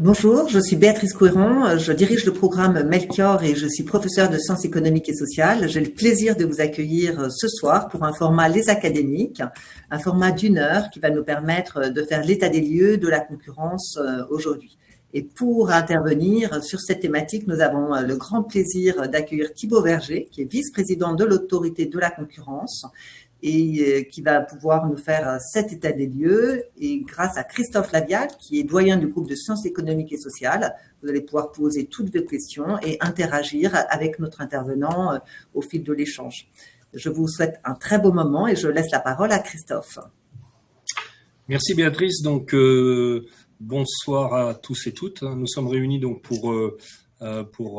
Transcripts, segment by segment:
Bonjour, je suis Béatrice Couéron, je dirige le programme Melchior et je suis professeure de sciences économiques et sociales. J'ai le plaisir de vous accueillir ce soir pour un format Les Académiques, un format d'1 heure qui va nous permettre de faire l'état des lieux de la concurrence aujourd'hui. Et pour intervenir sur cette thématique, nous avons le grand plaisir d'accueillir Thibaut Verger, qui est vice-président de l'autorité de la concurrence, et qui va pouvoir nous faire cet état des lieux. Et grâce à Christophe Lavial, qui est doyen du groupe de sciences économiques et sociales, vous allez pouvoir poser toutes vos questions et interagir avec notre intervenant au fil de l'échange. Je vous souhaite un très beau moment et je laisse la parole à Christophe. Merci Béatrice. Donc, bonsoir à tous et toutes. Nous sommes réunis donc pour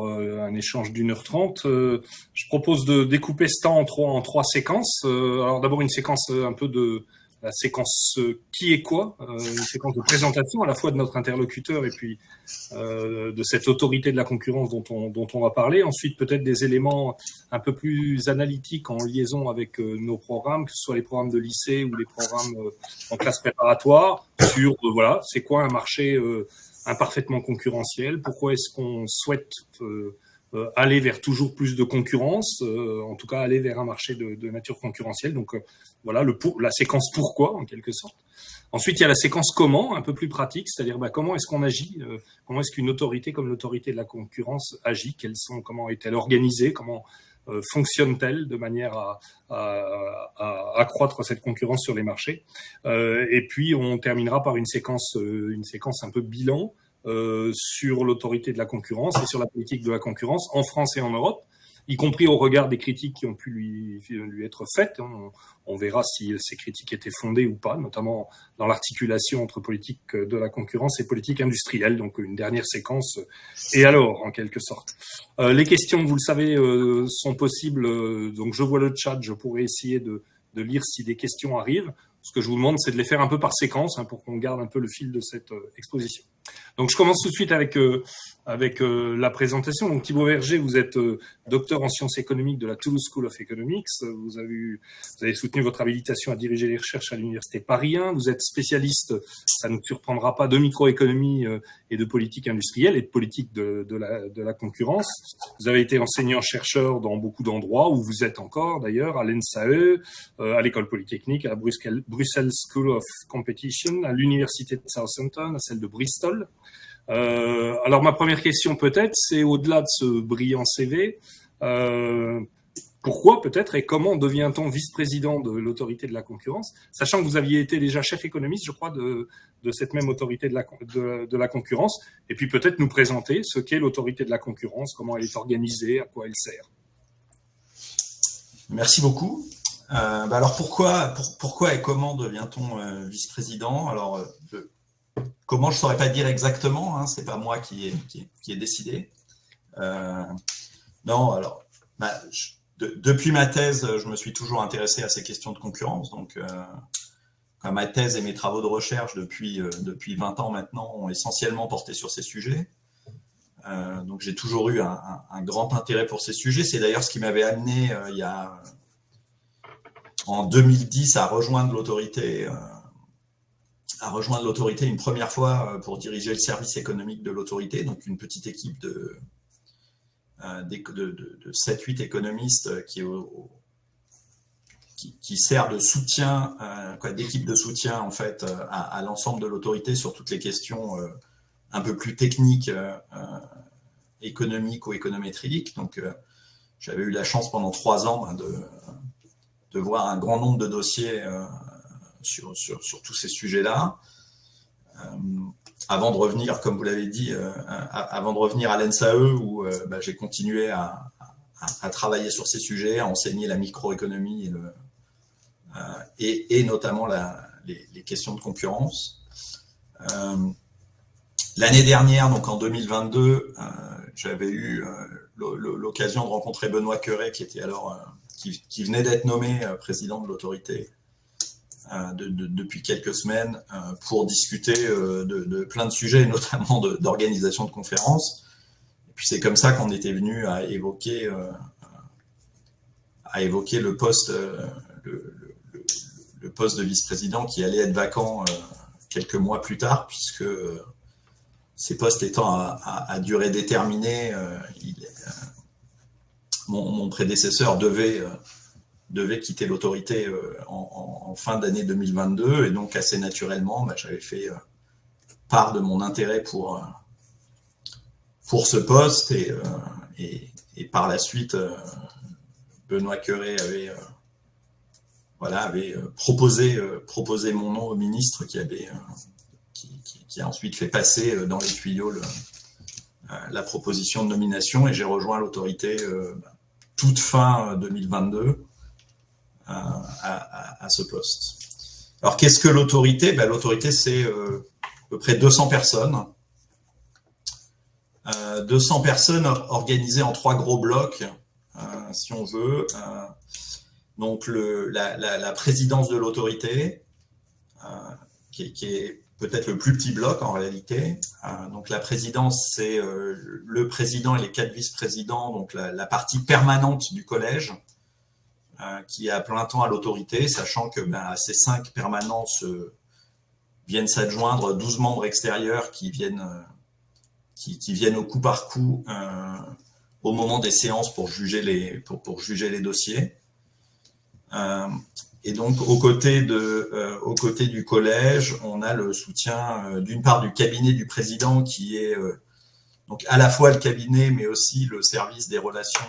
un échange d'1h30. Je propose de découper ce temps en trois séquences. Alors d'abord une séquence un peu de la séquence qui est quoi, une séquence de présentation à la fois de notre interlocuteur et puis de cette autorité de la concurrence dont on va parler. Ensuite peut-être des éléments un peu plus analytiques en liaison avec nos programmes, que ce soit les programmes de lycée ou les programmes en classe préparatoire, sur voilà, c'est quoi un marché imparfaitement concurrentiel, pourquoi est-ce qu'on souhaite aller vers toujours plus de concurrence, en tout cas aller vers un marché de nature concurrentielle. Donc voilà la séquence pourquoi en quelque sorte. Ensuite il y a la séquence comment, un peu plus pratique, c'est-à-dire comment est-ce qu'on agit, comment est-ce qu'une autorité comme l'autorité de la concurrence agit, comment est-elle organisée, comment fonctionne-t-elle de manière à accroître cette concurrence sur les marchés. Et puis on terminera par une séquence un peu bilan sur l'autorité de la concurrence et sur la politique de la concurrence en France et en Europe, y compris au regard des critiques qui ont pu lui être faites. On verra si ces critiques étaient fondées ou pas, notamment dans l'articulation entre politique de la concurrence et politique industrielle. Donc une dernière séquence. Et alors, en quelque sorte. Les questions, vous le savez, sont possibles. Donc je vois le chat, je pourrais essayer de lire si des questions arrivent. Ce que je vous demande, c'est de les faire un peu par séquence, pour qu'on garde un peu le fil de cette exposition. Donc, je commence tout de suite avec la présentation. Donc, Thibaut Verger, vous êtes docteur en sciences économiques de la Toulouse School of Economics. Vous avez soutenu votre habilitation à diriger les recherches à l'université Paris 1. Vous êtes spécialiste, ça ne nous surprendra pas, de microéconomie et de politique industrielle et de politique de la concurrence. Vous avez été enseignant-chercheur dans beaucoup d'endroits, où vous êtes encore d'ailleurs, à l'ENSAE, à l'École Polytechnique, à la Brussels School of Competition, à l'Université de Southampton, à celle de Bristol. Alors ma première question peut-être, c'est au-delà de ce brillant CV, pourquoi peut-être et comment devient-on vice-président de l'autorité de la concurrence, sachant que vous aviez été déjà chef économiste, je crois, de cette même autorité de la concurrence, et puis peut-être nous présenter ce qu'est l'autorité de la concurrence, comment elle est organisée, à quoi elle sert. Merci beaucoup. Alors pourquoi et comment devient-on vice-président? Alors comment, je saurais pas dire exactement, c'est pas moi qui ai décidé. Non, alors depuis ma thèse, je me suis toujours intéressé à ces questions de concurrence. Donc ma thèse et mes travaux de recherche depuis 20 ans maintenant ont essentiellement porté sur ces sujets. Donc j'ai toujours eu un grand intérêt pour ces sujets. C'est d'ailleurs ce qui m'avait amené en 2010 à rejoindre l'autorité une première fois pour diriger le service économique de l'autorité, donc une petite équipe de 7-8 économistes qui sert de soutien, d'équipe de soutien en fait à l'ensemble de l'autorité sur toutes les questions un peu plus techniques, économiques ou économétriques. Donc j'avais eu la chance pendant 3 ans de voir un grand nombre de dossiers sur tous ces sujets-là, avant de revenir, comme vous l'avez dit, avant de revenir à l'ENSAE, où j'ai continué à travailler sur ces sujets, à enseigner la microéconomie et notamment les questions de concurrence. L'année dernière, donc en 2022, j'avais eu l'occasion de rencontrer Benoît Cœuré, qui était alors qui venait d'être nommé président de l'autorité depuis quelques semaines, pour discuter de plein de sujets, notamment d'organisation de conférences. Et puis c'est comme ça qu'on était venu à évoquer le poste le poste de vice-président qui allait être vacant quelques mois plus tard, puisque ces postes étant à durée déterminée, mon prédécesseur devait quitter l'autorité en fin d'année 2022, et donc assez naturellement, j'avais fait part de mon intérêt pour ce poste, et par la suite, Benoît Cœuré avait proposé mon nom au ministre qui a ensuite fait passer dans les tuyaux la proposition de nomination, et j'ai rejoint l'autorité toute fin 2022 à ce poste. Alors, qu'est-ce que l'autorité ? L'autorité, c'est à peu près 200 personnes. 200 personnes organisées en 3 gros blocs, si on veut. Donc, la présidence de l'autorité, qui est peut-être le plus petit bloc en réalité. Donc, la présidence, c'est le président et les 4 vice-présidents, donc la partie permanente du collège, qui est à plein temps à l'autorité, sachant que à ces 5 permanences viennent s'adjoindre 12 membres extérieurs qui viennent au coup par coup au moment des séances pour juger les dossiers. Et donc, aux côtés du collège, on a le soutien d'une part du cabinet du président, qui est donc à la fois le cabinet, mais aussi le service des relations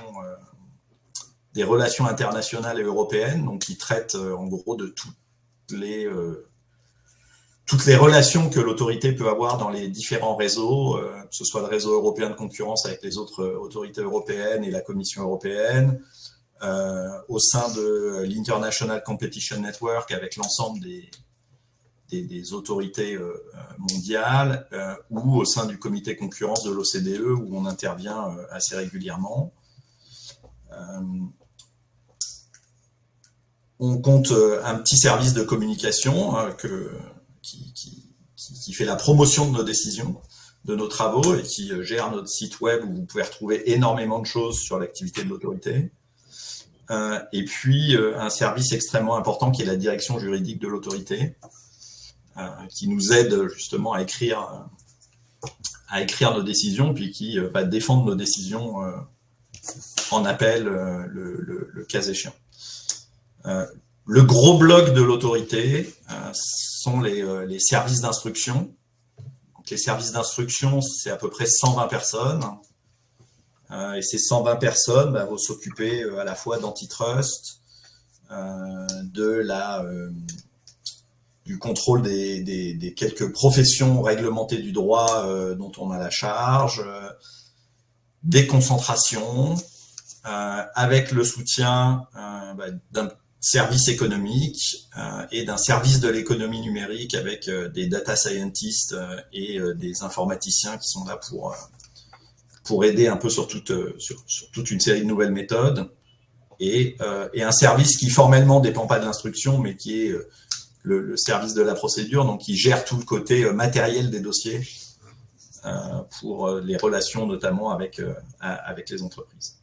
internationales et européennes, donc qui traite en gros de toutes les relations que l'autorité peut avoir dans les différents réseaux, que ce soit le réseau européen de concurrence avec les autres autorités européennes et la Commission européenne, au sein de l'International Competition Network avec l'ensemble des autorités mondiales, ou au sein du comité concurrence de l'OCDE, où on intervient assez régulièrement. On compte un petit service de communication qui fait la promotion de nos décisions, de nos travaux, et qui gère notre site web où vous pouvez retrouver énormément de choses sur l'activité de l'autorité. Et puis un service extrêmement important qui est la direction juridique de l'autorité, qui nous aide justement à écrire nos décisions, puis qui va défendre nos décisions en appel le cas échéant. Le gros bloc de l'autorité sont les services d'instruction. Donc, les services d'instruction, c'est à peu près 120 personnes. Et ces 120 personnes vont s'occuper à la fois d'antitrust, du contrôle des quelques professions réglementées du droit dont on a la charge, des concentrations, avec le soutien d'un service économique et d'un service de l'économie numérique avec des data scientists et des informaticiens qui sont là pour aider un peu sur toute une série de nouvelles méthodes, et un service qui formellement dépend pas de l'instruction, mais qui est le service de la procédure, donc qui gère tout le côté matériel des dossiers pour les relations notamment avec les entreprises.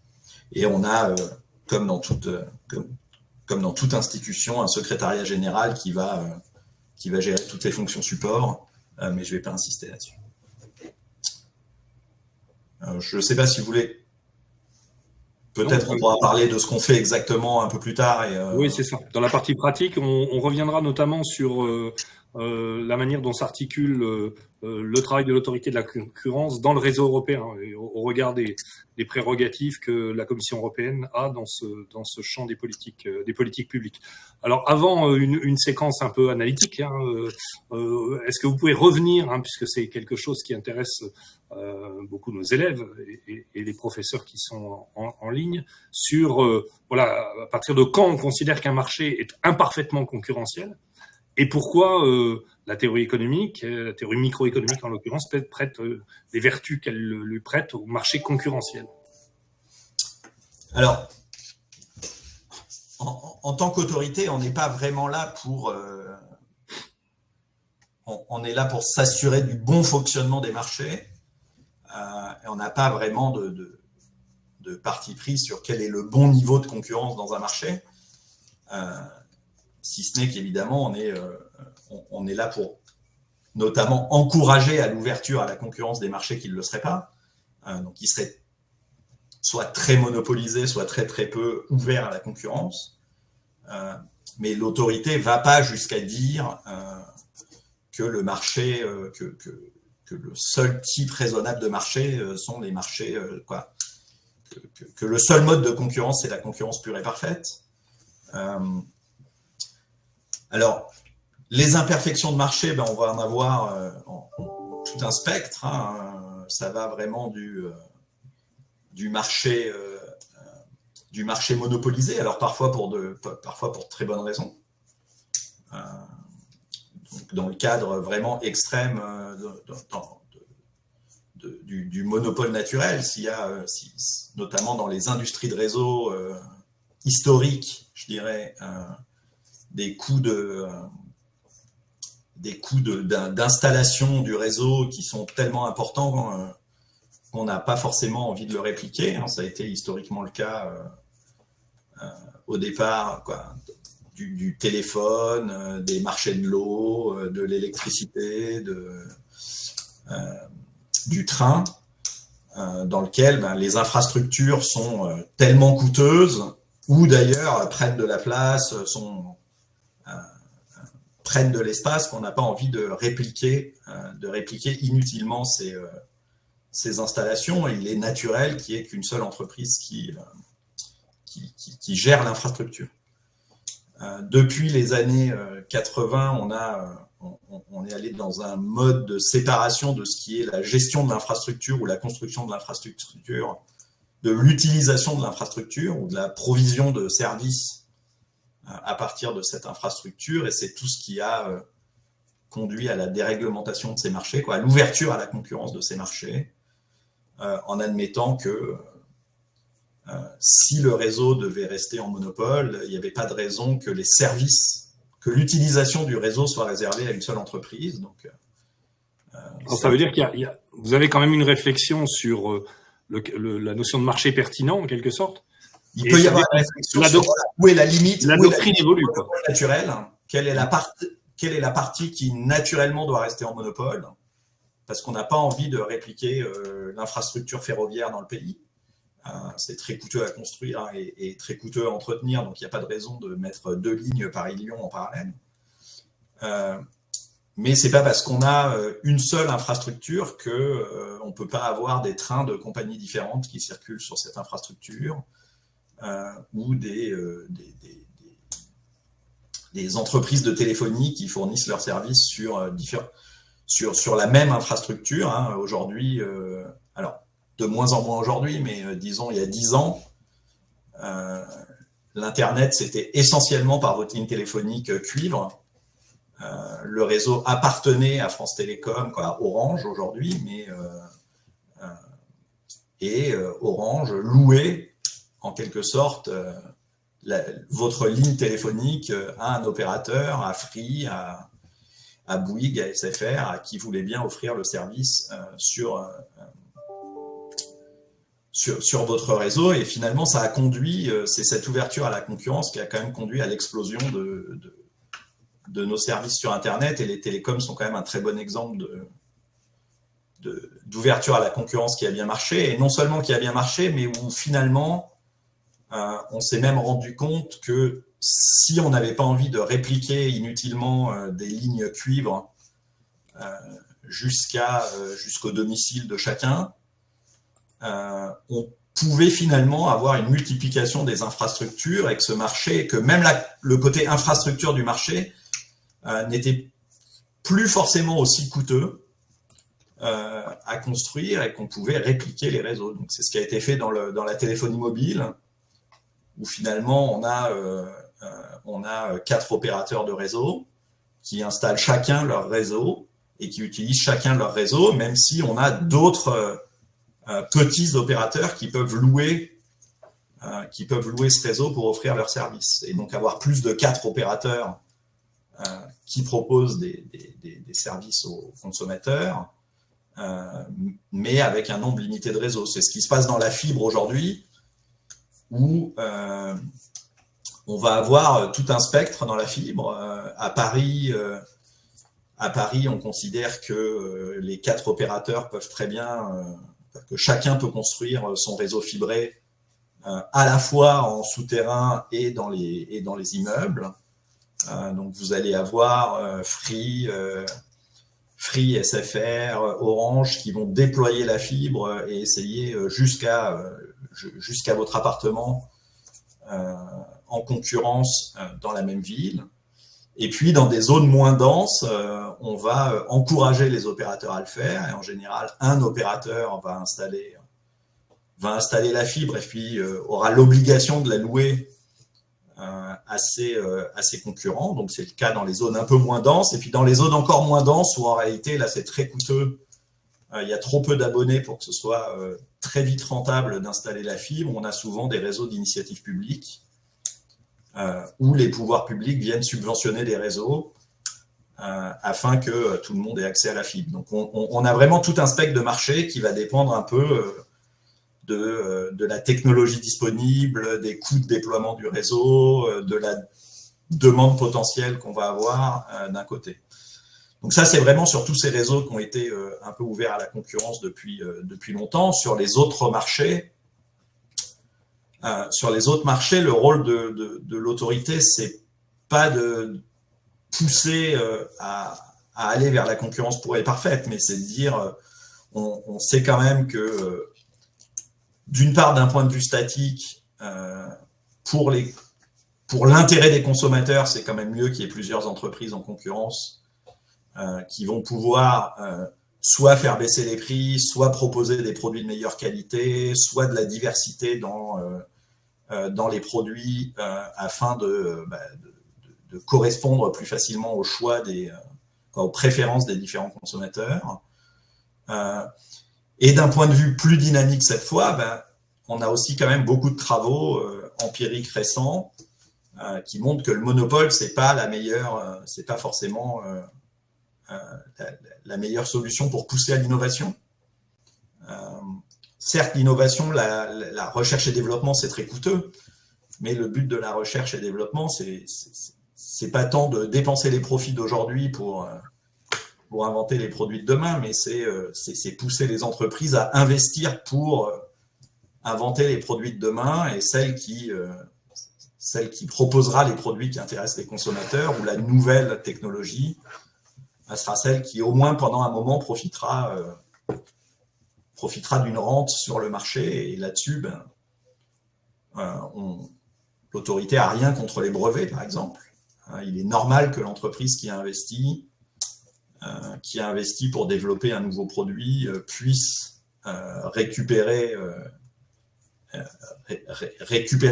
Et on a, comme dans toute institution, un secrétariat général qui va gérer toutes les fonctions support, mais je ne vais pas insister là-dessus. Je ne sais pas si vous voulez. Peut-être on pourra parler de ce qu'on fait exactement un peu plus tard. Oui, c'est ça. Dans la partie pratique, on reviendra notamment sur la manière dont s'articule le travail de l'autorité de la concurrence dans le réseau européen, au regard des prérogatives que la Commission européenne a dans ce champ des politiques publiques. Alors, avant une séquence un peu analytique, est-ce que vous pouvez revenir, puisque c'est quelque chose qui intéresse beaucoup nos élèves et les professeurs qui sont en ligne, sur à partir de quand on considère qu'un marché est imparfaitement concurrentiel, et pourquoi la théorie économique, la théorie microéconomique en l'occurrence, prête les vertus qu'elle lui prête au marché concurrentiel. Alors, en tant qu'autorité, on n'est pas vraiment là pour... on est là pour s'assurer du bon fonctionnement des marchés. Et on n'a pas vraiment de parti pris sur quel est le bon niveau de concurrence dans un marché. Si ce n'est qu'évidemment, on est là notamment encourager à l'ouverture à la concurrence des marchés qui ne le seraient pas, donc qui seraient soit très monopolisés, soit très très peu ouverts à la concurrence. Mais l'autorité ne va pas jusqu'à dire que le marché, que le seul type raisonnable de marché sont les marchés, que le seul mode de concurrence, c'est la concurrence pure et parfaite. Alors, les imperfections de marché, ben, on va en avoir tout un spectre. Ça va vraiment du marché monopolisé, alors parfois pour de très bonnes raisons. Donc dans le cadre vraiment extrême du monopole naturel, s'il y a, notamment dans les industries de réseau historiques, je dirais, des coûts d'installation du réseau qui sont tellement importants qu'on n'a pas forcément envie de le répliquer. Ça a été historiquement le cas au départ, du téléphone, des marchés de l'eau, de l'électricité, du train, dans lequel les infrastructures sont tellement coûteuses, ou d'ailleurs prennent de la place, prennent de l'espace, qu'on n'a pas envie de répliquer inutilement ces installations. Et il est naturel qu'il n'y ait qu'une seule entreprise qui gère l'infrastructure. Depuis les années 80, on est allé dans un mode de séparation de ce qui est la gestion de l'infrastructure ou la construction de l'infrastructure, de l'utilisation de l'infrastructure ou de la provision de services à partir de cette infrastructure, et c'est tout ce qui a conduit à la déréglementation de ces marchés, à l'ouverture à la concurrence de ces marchés, en admettant que si le réseau devait rester en monopole, il n'y avait pas de raison que les services, que l'utilisation du réseau soit réservée à une seule entreprise. Donc, alors, ça veut dire vous avez quand même une réflexion sur la notion de marché pertinent, en quelque sorte. Il peut y avoir une réflexion sur où est la limite, la doctrine évolue, naturelle, quelle est la partie qui naturellement doit rester en monopole, parce qu'on n'a pas envie de répliquer l'infrastructure ferroviaire dans le pays. C'est très coûteux à construire et très coûteux à entretenir, donc il n'y a pas de raison de mettre 2 lignes Paris-Lyon en parallèle. Mais c'est pas parce qu'on a une seule infrastructure que on peut pas avoir des trains de compagnies différentes qui circulent sur cette infrastructure, ou des entreprises de téléphonie qui fournissent leurs services sur la même infrastructure. Aujourd'hui, alors de moins en moins aujourd'hui, mais disons il y a 10 ans, l'Internet c'était essentiellement par votre ligne téléphonique cuivre. Le réseau appartenait à France Télécom, à Orange aujourd'hui, mais Orange louait en quelque sorte votre ligne téléphonique à un opérateur, à Free, à Bouygues, à SFR, à qui voulait bien offrir le service sur votre réseau. Et finalement, ça a conduit, c'est cette ouverture à la concurrence qui a quand même conduit à l'explosion de nos services sur Internet, et les télécoms sont quand même un très bon exemple d'ouverture à la concurrence qui a bien marché, et non seulement qui a bien marché, mais où finalement on s'est même rendu compte que si on n'avait pas envie de répliquer inutilement des lignes cuivre jusqu'au domicile de chacun, on pouvait finalement avoir une multiplication des infrastructures, et que ce marché, que même le côté infrastructure du marché n'était plus forcément aussi coûteux à construire, et qu'on pouvait répliquer les réseaux. Donc c'est ce qui a été fait dans la téléphonie mobile, où finalement on a 4 opérateurs de réseau qui installent chacun leur réseau et qui utilisent chacun leur réseau, même si on a d'autres petits opérateurs qui peuvent louer ce réseau pour offrir leurs services, et donc avoir plus de 4 opérateurs qui proposent des services aux consommateurs, mais avec un nombre limité de réseaux. C'est ce qui se passe dans la fibre aujourd'hui, où on va avoir tout un spectre dans la fibre. À Paris, À Paris, on considère que les 4 opérateurs peuvent très bien, que chacun peut construire son réseau fibré à la fois en souterrain et dans les immeubles. Donc vous allez avoir Free, SFR, Orange qui vont déployer la fibre et essayer jusqu'à votre appartement en concurrence dans la même ville. Et puis dans des zones moins denses, on va encourager les opérateurs à le faire. Et en général, un opérateur va installer la fibre et puis aura l'obligation de la louer à ses concurrents. Donc c'est le cas dans les zones un peu moins denses. Et puis dans les zones encore moins denses où en réalité là c'est très coûteux, il y a trop peu d'abonnés pour que ce soit très vite rentable d'installer la fibre. On a souvent des réseaux d'initiative publique où les pouvoirs publics viennent subventionner des réseaux afin que tout le monde ait accès à la fibre. Donc on a vraiment tout un spectre de marché qui va dépendre un peu de la technologie disponible, des coûts de déploiement du réseau, de la demande potentielle qu'on va avoir d'un côté. Donc ça, c'est vraiment sur tous ces réseaux qui ont été un peu ouverts à la concurrence depuis longtemps. Sur les autres marchés, le rôle de l'autorité, c'est pas de pousser à aller vers la concurrence pure et parfaite, mais c'est de dire, on sait quand même que d'une part, d'un point de vue statique, pour l'intérêt des consommateurs, c'est quand même mieux qu'il y ait plusieurs entreprises en concurrence qui vont pouvoir soit faire baisser les prix, soit proposer des produits de meilleure qualité, soit de la diversité dans les produits afin de correspondre plus facilement aux choix aux préférences des différents consommateurs. Et d'un point de vue plus dynamique cette fois, on a aussi quand même beaucoup de travaux empiriques récents qui montrent que le monopole, c'est pas forcément la meilleure solution pour pousser à l'innovation. Certes, l'innovation, la recherche et développement, c'est très coûteux, mais le but de la recherche et développement, c'est pas tant de dépenser les profits d'aujourd'hui pour inventer les produits de demain, mais c'est pousser les entreprises à investir pour inventer les produits de demain, et celle qui proposera les produits qui intéressent les consommateurs ou la nouvelle technologie, elle sera celle qui, au moins pendant un moment, profitera d'une rente sur le marché. Et là-dessus, l'autorité n'a rien contre les brevets, par exemple. Il est normal que l'entreprise qui a investi pour développer un nouveau produit puisse récupérer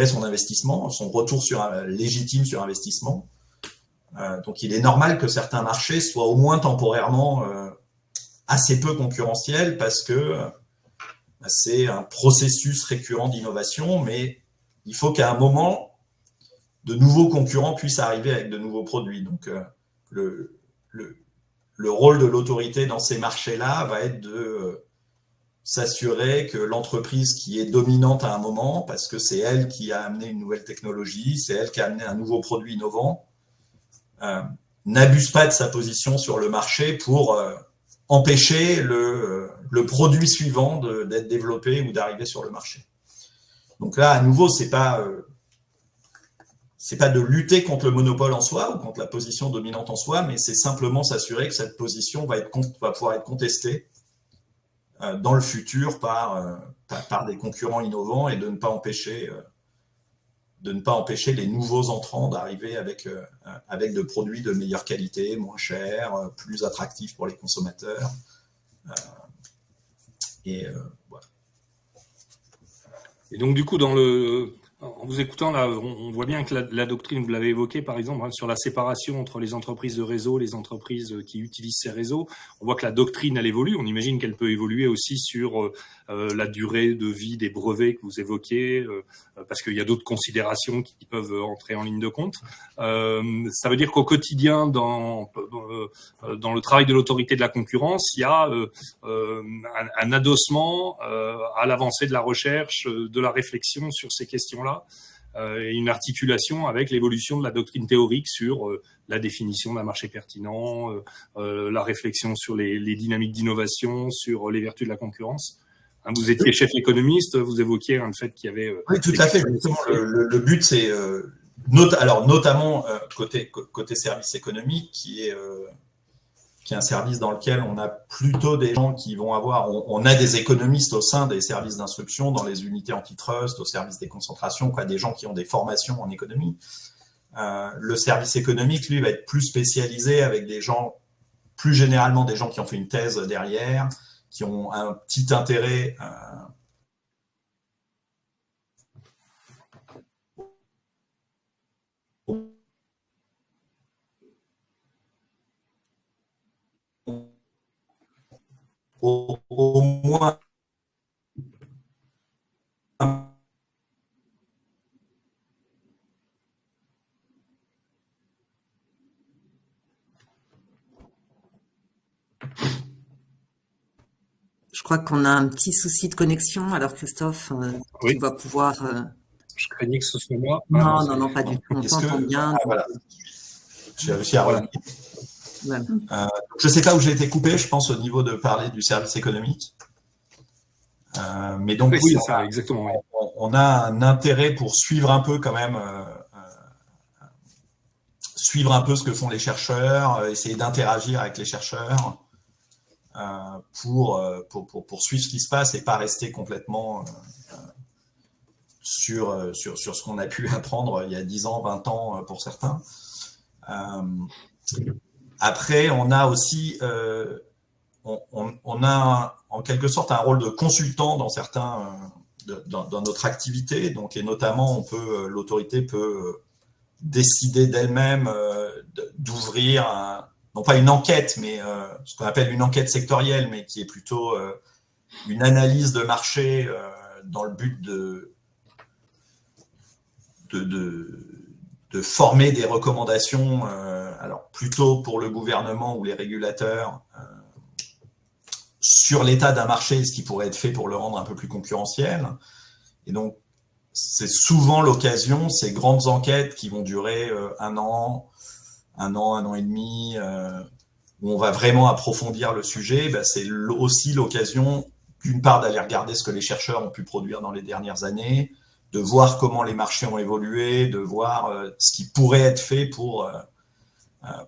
son investissement, son retour légitime sur investissement. Donc il est normal que certains marchés soient au moins temporairement assez peu concurrentiels parce que c'est un processus récurrent d'innovation, mais il faut qu'à un moment, de nouveaux concurrents puissent arriver avec de nouveaux produits. Donc le rôle de l'autorité dans ces marchés-là va être de s'assurer que l'entreprise qui est dominante à un moment, parce que c'est elle qui a amené une nouvelle technologie, c'est elle qui a amené un nouveau produit innovant, n'abuse pas de sa position sur le marché pour empêcher le produit suivant d'être développé ou d'arriver sur le marché. Donc là, à nouveau, c'est pas de lutter contre le monopole en soi ou contre la position dominante en soi, mais c'est simplement s'assurer que cette position va pouvoir être contestée dans le futur par des concurrents innovants et de ne pas empêcher les nouveaux entrants d'arriver avec de produits de meilleure qualité, moins chers, plus attractifs pour les consommateurs. Voilà. Et donc du coup, en vous écoutant, là, on voit bien que la doctrine, vous l'avez évoqué, par exemple, sur la séparation entre les entreprises de réseau, les entreprises qui utilisent ces réseaux. On voit que la doctrine, elle évolue. On imagine qu'elle peut évoluer aussi sur la durée de vie des brevets que vous évoquiez, parce qu'il y a d'autres considérations qui peuvent entrer en ligne de compte. Ça veut dire qu'au quotidien, dans le travail de l'autorité de la concurrence, il y a un adossement à l'avancée de la recherche, de la réflexion sur ces questions-là. et une articulation avec l'évolution de la doctrine théorique sur la définition d'un marché pertinent, la réflexion sur les dynamiques d'innovation, sur les vertus de la concurrence. Vous étiez chef économiste, vous évoquiez le fait qu'il y avait... Oui, tout à fait. Justement, le but, c'est notamment côté service économique, qui est un service dans lequel on a plutôt des gens qui vont avoir... On a des économistes au sein des services d'instruction, dans les unités antitrust, au service des concentrations, des gens qui ont des formations en économie. Le service économique, lui, va être plus spécialisé avec des gens, plus généralement des gens qui ont fait une thèse derrière, qui ont un petit intérêt au moins Je crois qu'on a un petit souci de connexion. Alors Christophe, Oui. tu vas pouvoir... Je craignais que ce soit moi. Non, pas du tout. On t'entend bien. Voilà. J'ai réussi à revenir. Voilà. Je ne sais pas où j'ai été coupé, je pense au niveau de parler du service économique. Mais donc, oui, c'est ça, exactement. Oui. On a un intérêt pour suivre un peu quand même, suivre un peu ce que font les chercheurs, essayer d'interagir avec les chercheurs pour suivre ce qui se passe et pas rester complètement sur ce qu'on a pu apprendre il y a 10 ans, 20 ans pour certains. Après, on a aussi, on a en quelque sorte un rôle de consultant dans dans notre activité. Donc, et notamment, l'autorité peut décider d'elle-même d'ouvrir non pas une enquête, mais ce qu'on appelle une enquête sectorielle, mais qui est plutôt une analyse de marché dans le but de former des recommandations, alors plutôt pour le gouvernement ou les régulateurs, sur l'état d'un marché et ce qui pourrait être fait pour le rendre un peu plus concurrentiel. Et donc, c'est souvent l'occasion, ces grandes enquêtes qui vont durer un an et demi, où on va vraiment approfondir le sujet, c'est aussi l'occasion, d'une part, d'aller regarder ce que les chercheurs ont pu produire dans les dernières années, de voir comment les marchés ont évolué, de voir ce qui pourrait être fait pour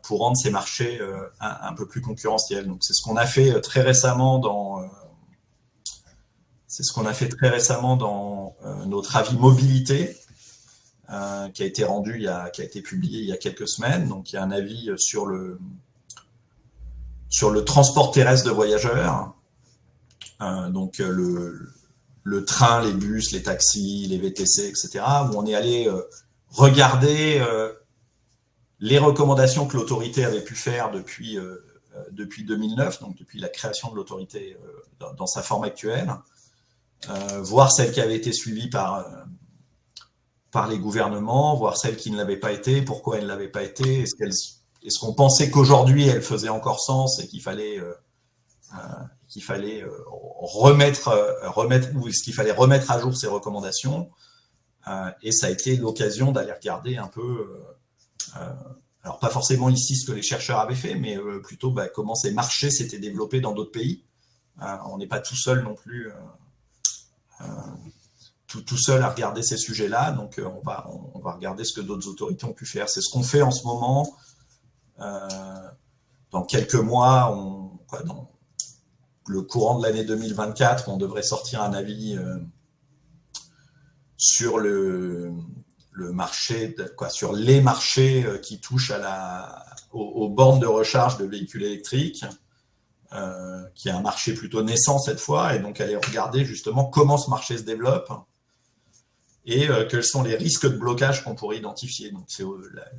rendre ces marchés un peu plus concurrentiels. Donc, c'est ce qu'on a fait très récemment dans notre avis mobilité, qui a été rendu, qui a été publié il y a quelques semaines. Donc, il y a un avis sur le transport terrestre de voyageurs. Donc, le train, les bus, les taxis, les VTC, etc., où on est allé regarder les recommandations que l'autorité avait pu faire depuis 2009, donc depuis la création de l'autorité dans sa forme actuelle, voir celles qui avaient été suivies par les gouvernements, voir celles qui ne l'avaient pas été, pourquoi elles ne l'avaient pas été, est-ce qu'on pensait qu'aujourd'hui elles faisaient encore sens et qu'il fallait remettre ou est-ce qu'il fallait remettre à jour ces recommandations, et ça a été l'occasion d'aller regarder un peu, alors pas forcément ici ce que les chercheurs avaient fait, mais plutôt comment ces marchés s'étaient développés dans d'autres pays. On n'est pas tout seul non plus, tout seul à regarder ces sujets-là, donc on va regarder ce que d'autres autorités ont pu faire. C'est ce qu'on fait en ce moment. Dans quelques mois, dans le courant de l'année 2024, on devrait sortir un avis sur le marché, sur les marchés qui touchent aux bornes de recharge de véhicules électriques, qui est un marché plutôt naissant cette fois, et donc aller regarder justement comment ce marché se développe et quels sont les risques de blocage qu'on pourrait identifier. Donc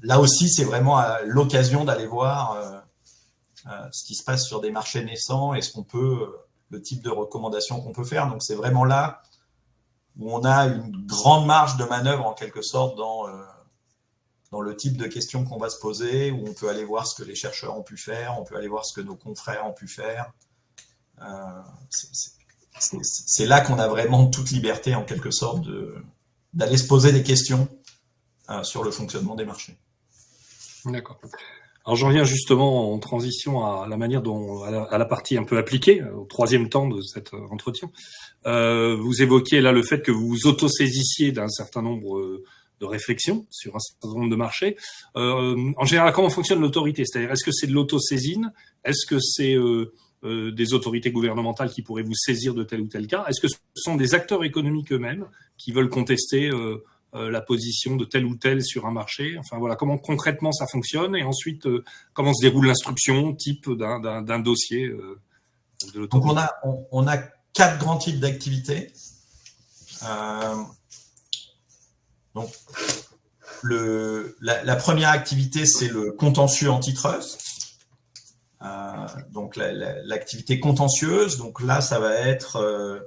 là aussi, c'est vraiment l'occasion d'aller voir ce qui se passe sur des marchés naissants et le type de recommandations qu'on peut faire. Donc c'est vraiment là où on a une grande marge de manœuvre en quelque sorte dans le type de questions qu'on va se poser, où on peut aller voir ce que les chercheurs ont pu faire, on peut aller voir ce que nos confrères ont pu faire. C'est là qu'on a vraiment toute liberté en quelque sorte d'aller se poser des questions sur le fonctionnement des marchés. D'accord. Alors j'en viens justement en transition à la manière dont, à la partie un peu appliquée, au troisième temps de cet entretien. Vous évoquiez là le fait que vous vous autosaisissiez d'un certain nombre de réflexions sur un certain nombre de marchés. En général, comment fonctionne l'autorité? C'est-à-dire, est-ce que c'est de l'autosaisine? Est-ce que c'est des autorités gouvernementales qui pourraient vous saisir de tel ou tel cas? Est-ce que ce sont des acteurs économiques eux-mêmes qui veulent contester la position de tel ou tel sur un marché? Enfin voilà, comment concrètement ça fonctionne, et ensuite comment se déroule l'instruction type d'un dossier de l'autorité? Donc on a 4 grands types d'activités. Donc la première activité, c'est le contentieux antitrust. Donc l'activité contentieuse, donc là ça va être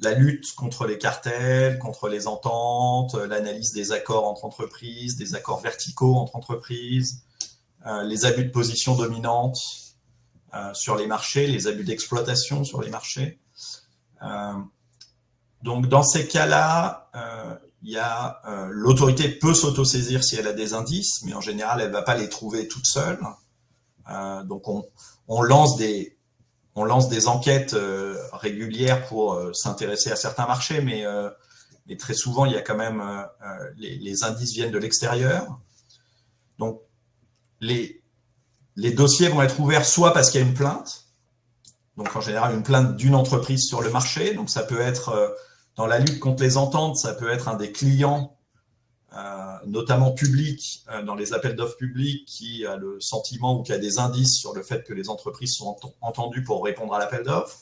la lutte contre les cartels, contre les ententes, l'analyse des accords entre entreprises, des accords verticaux entre entreprises, les abus de position dominante sur les marchés, les abus d'exploitation sur les marchés. Donc dans ces cas-là, l'autorité peut s'autosaisir si elle a des indices, mais en général elle ne va pas les trouver toute seule. Donc on lance des enquêtes régulières pour s'intéresser à certains marchés, mais très souvent il y a quand même les indices viennent de l'extérieur. Donc les dossiers vont être ouverts soit parce qu'il y a une plainte, donc en général une plainte d'une entreprise sur le marché, donc ça peut être dans la lutte contre les ententes, ça peut être un des clients, notamment publics, dans les appels d'offres publics, qui a le sentiment ou qui a des indices sur le fait que les entreprises sont entendues pour répondre à l'appel d'offres.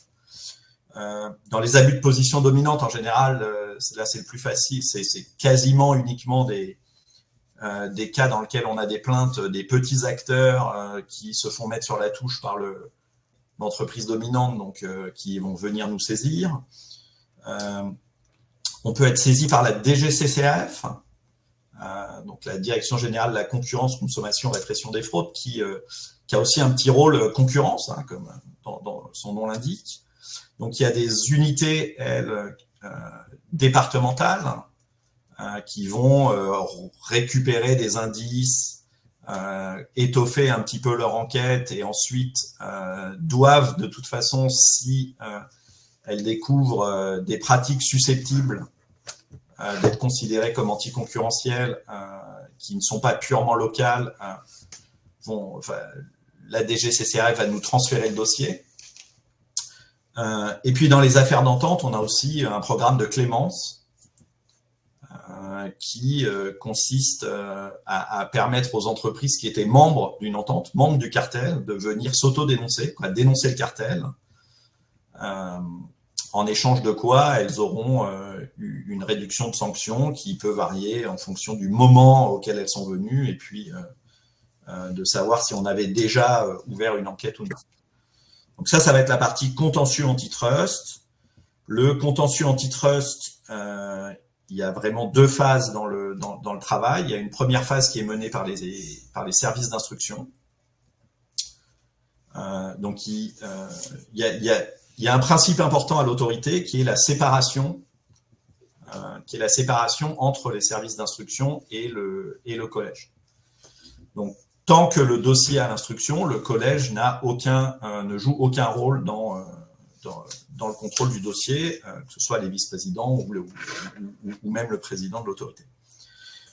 Dans les abus de position dominante, en général, là c'est le plus facile, c'est quasiment uniquement des cas dans lesquels on a des plaintes des petits acteurs qui se font mettre sur la touche par l'entreprise dominante, donc qui vont venir nous saisir. On peut être saisi par la DGCCRF, donc la Direction Générale de la Concurrence, Consommation, Répression des Fraudes, qui a aussi un petit rôle concurrence, comme dans son nom l'indique. Donc il y a des unités, départementales, qui vont récupérer des indices, étoffer un petit peu leur enquête, et ensuite doivent de toute façon, si elles découvrent des pratiques susceptibles d'être considérées comme anticoncurrentielles, qui ne sont pas purement locales, la DGCCRF va nous transférer le dossier. Et puis dans les affaires d'entente, on a aussi un programme de clémence qui consiste à permettre aux entreprises qui étaient membres d'une entente, membres du cartel, de venir s'auto-dénoncer, dénoncer le cartel, en échange de quoi elles auront une réduction de sanctions qui peut varier en fonction du moment auquel elles sont venues, et puis de savoir si on avait déjà ouvert une enquête ou non. Donc ça va être la partie contentieux antitrust. Le contentieux antitrust, il y a vraiment 2 phases dans le travail. Il y a une première phase qui est menée par les services d'instruction. Donc il y a un principe important à l'autorité qui est la séparation, entre les services d'instruction et le collège. Donc tant que le dossier a l'instruction, le collège ne joue aucun rôle dans le contrôle du dossier, que ce soit les vice-présidents ou même le président de l'autorité.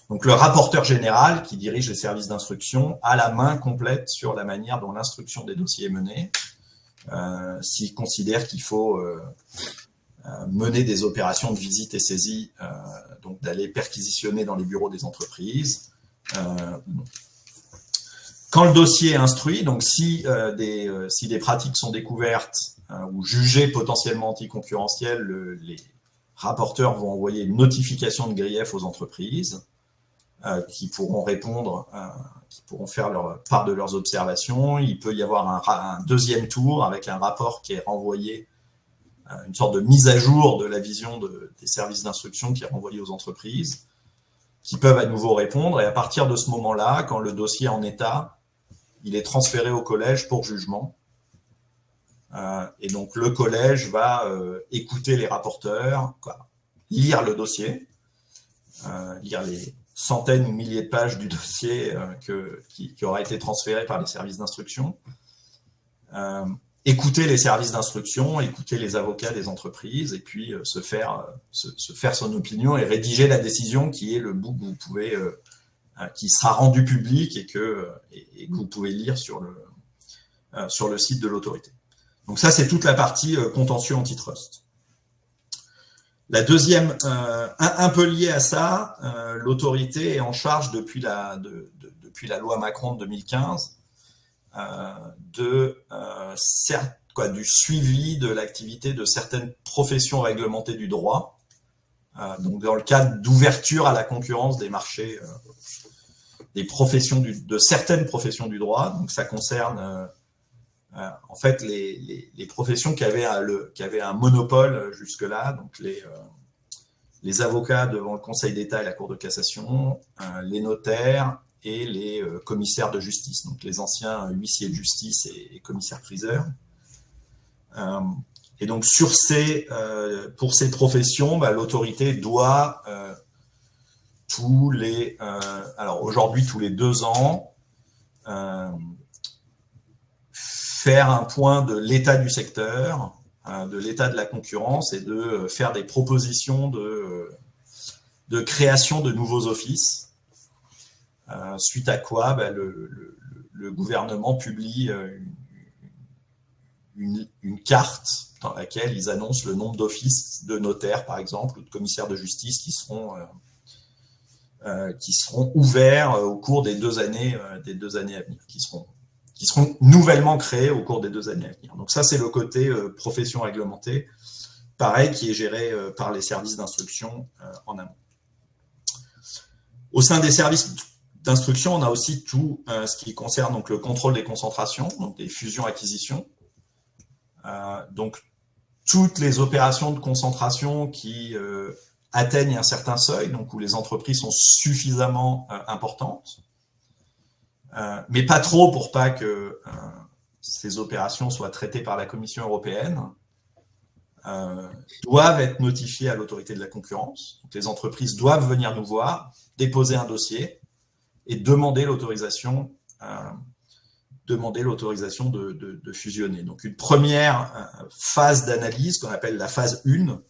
Donc le rapporteur général qui dirige les services d'instruction a la main complète sur la manière dont l'instruction des dossiers est menée. S'il considère qu'il faut mener des opérations de visite et saisie, donc d'aller perquisitionner dans les bureaux des entreprises. Quand le dossier est instruit, donc si des pratiques sont découvertes ou jugées potentiellement anticoncurrentielles, les rapporteurs vont envoyer une notification de grief aux entreprises qui pourront répondre, qui pourront faire part de leurs observations. Il peut y avoir un deuxième tour avec un rapport qui est renvoyé, une sorte de mise à jour de la vision des services d'instruction qui est renvoyé aux entreprises, qui peuvent à nouveau répondre. Et à partir de ce moment-là, quand le dossier est en état, il est transféré au collège pour jugement. Et donc le collège va écouter les rapporteurs, lire le dossier, lire les centaines ou milliers de pages du dossier qui aura été transféré par les services d'instruction. Écouter les services d'instruction, écouter les avocats des entreprises et puis se faire son opinion et rédiger la décision qui est le bout que vous pouvez, qui sera rendu public et que vous pouvez lire sur le site de l'autorité. Donc ça, c'est toute la partie contentieux antitrust. La deuxième, un peu liée à ça, l'autorité est en charge depuis la loi Macron de 2015 du suivi de l'activité de certaines professions réglementées du droit, donc dans le cadre d'ouverture à la concurrence des marchés de certaines professions du droit. Donc ça concerne en fait les professions qui avaient un monopole jusque-là, donc les avocats devant le Conseil d'État et la Cour de cassation, les notaires et les commissaires de justice, donc les anciens huissiers de justice et commissaires-priseurs. Et donc pour ces professions, l'autorité doit alors aujourd'hui tous les 2 ans faire un point de l'état du secteur, de l'état de la concurrence et de faire des propositions de création de nouveaux offices. Suite à quoi le gouvernement publie une carte dans laquelle ils annoncent le nombre d'offices de notaires, par exemple, ou de commissaires de justice qui seront ouverts au cours des 2 années à venir, qui seront nouvellement créés au cours des 2 années à venir. Donc ça, c'est le côté profession réglementée, pareil, qui est géré par les services d'instruction en amont. Au sein des services d'instruction, on a aussi tout ce qui concerne donc le contrôle des concentrations, donc des fusions-acquisitions. Donc toutes les opérations de concentration qui atteignent un certain seuil, donc où les entreprises sont suffisamment importantes, mais pas trop pour pas que ces opérations soient traitées par la Commission européenne, doivent être notifiées à l'autorité de la concurrence. Donc les entreprises doivent venir nous voir, déposer un dossier et demander l'autorisation de fusionner. Donc une première phase d'analyse qu'on appelle la phase 1